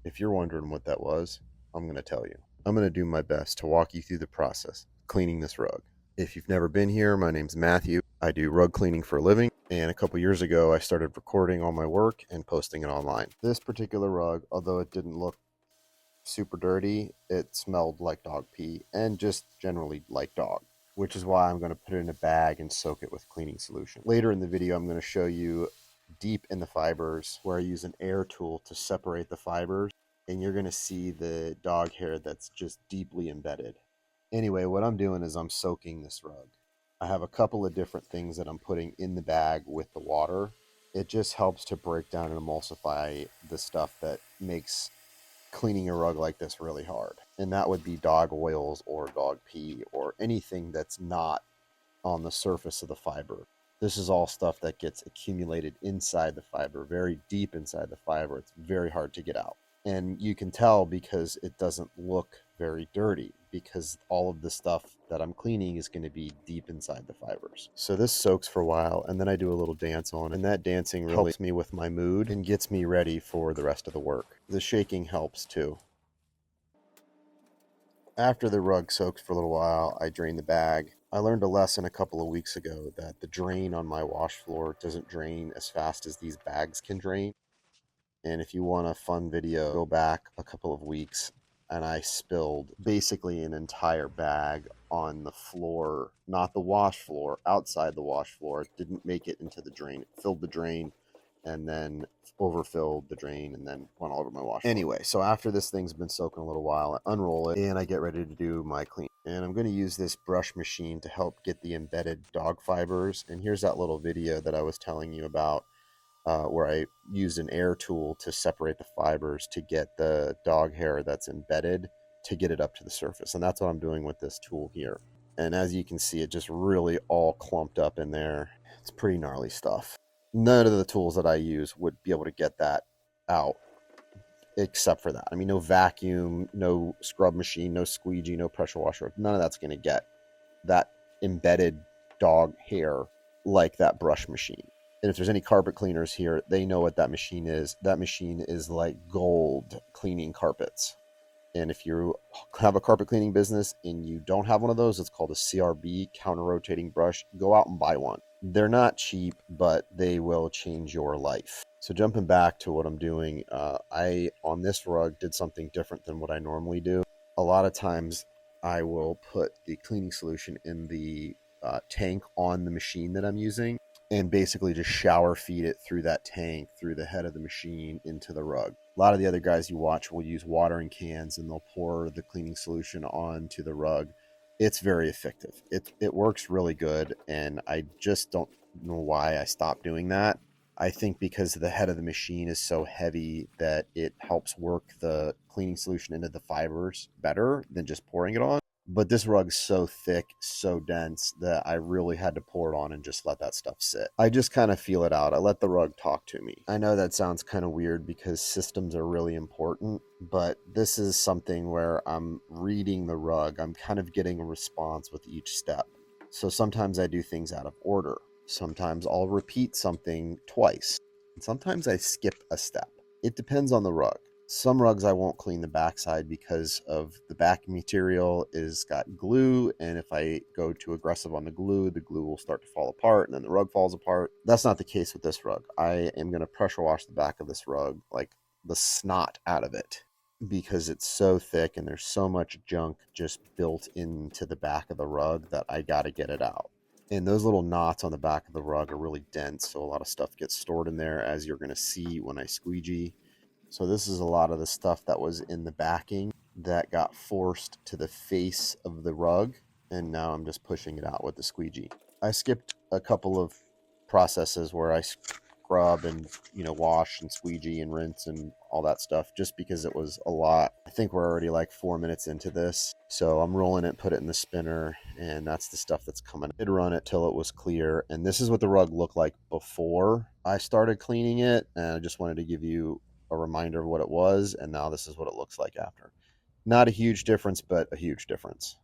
If you're wondering what that was, I'm going to tell you. I'm going to do my best to walk you through the process of cleaning this rug. If you've never been here, my name's Matthew. I do rug cleaning for a living, and a couple years ago I started recording all my work and posting it online. This particular rug, although it didn't look super dirty, it smelled like dog pee and just generally like dog, which is why I'm going to put it in a bag and soak it with cleaning solution. Later in the video, I'm going to show you deep in the fibers where I use an air tool to separate the fibers, and you're going to see the dog hair that's just deeply embedded. Anyway, what I'm doing is I'm soaking this rug. I have a couple of different things that I'm putting in the bag with the water. It just helps to break down and emulsify the stuff that makes cleaning a rug like this really hard. And that would be dog oils or dog pee or anything that's not on the surface of the fiber. This is all stuff that gets accumulated inside the fiber, very deep inside the fiber. It's very hard to get out. And you can tell because it doesn't look very dirty, because all of the stuff that I'm cleaning is going to be deep inside the fibers. So this soaks for a while, and then I do a little dance on it, and that dancing really helps me with my mood and gets me ready for the rest of the work. The shaking helps too. After the rug soaks for a little while, I drain the bag. I learned a lesson a couple of weeks ago that the drain on my wash floor doesn't drain as fast as these bags can drain. And if you want a fun video, go back a couple of weeks and I spilled basically an entire bag on the floor, not the wash floor, outside the wash floor. It didn't make it into the drain. It filled the drain and then overfilled the drain and then went all over my wash floor. Anyway, so after this thing's been soaking a little while, I unroll it and I get ready to do my clean. And I'm going to use this brush machine to help get the embedded dog fibers. And here's that little video that I was telling you about, where I used an air tool to separate the fibers to get the dog hair that's embedded to get it up to the surface. And that's what I'm doing with this tool here. And as you can see, it just really all clumped up in there. It's pretty gnarly stuff. None of the tools that I use would be able to get that out except for that. I mean, no vacuum, no scrub machine, no squeegee, no pressure washer. None of that's going to get that embedded dog hair like that brush machine. And if there's any carpet cleaners here, they know what that machine is. That machine is like gold cleaning carpets. And if you have a carpet cleaning business and you don't have one of those, it's called a CRB, counter rotating brush. Go out and buy one. They're not cheap, but they will change your life. So jumping back to what I'm doing, I, on this rug, did something different than what I normally do. A lot of times I will put the cleaning solution in the tank on the machine that I'm using and basically just shower feed it through that tank, through the head of the machine into the rug. A lot of the other guys you watch will use watering cans and they'll pour the cleaning solution onto the rug. It's very effective. It works really good, and I just don't know why I stopped doing that. I think because the head of the machine is so heavy that it helps work the cleaning solution into the fibers better than just pouring it on. But this rug's so thick, so dense, that I really had to pour it on and just let that stuff sit. I just kind of feel it out. I let the rug talk to me. I know that sounds kind of weird because systems are really important, but this is something where I'm reading the rug. I'm kind of getting a response with each step. So sometimes I do things out of order. Sometimes I'll repeat something twice. And sometimes I skip a step. It depends on the rug. Some rugs I won't clean the backside because of the back material is got glue, and if I go too aggressive on the glue will start to fall apart and then the rug falls apart. That's not the case with this rug. I am going to pressure wash the back of this rug, like the snot out of it, because it's so thick and there's so much junk just built into the back of the rug that I got to get it out. And those little knots on the back of the rug are really dense, so a lot of stuff gets stored in there, as you're going to see when I squeegee. So this is a lot of the stuff that was in the backing that got forced to the face of the rug, and now I'm just pushing it out with the squeegee. I skipped a couple of processes where I scrub and, wash and squeegee and rinse and all that stuff just because it was a lot. I think we're already like 4 minutes into this. So I'm rolling it, put it in the spinner, and that's the stuff that's coming. I did run it till it was clear, and this is what the rug looked like before I started cleaning it, and I just wanted to give you a reminder of what it was, and now this is what it looks like after. Not a huge difference, but a huge difference.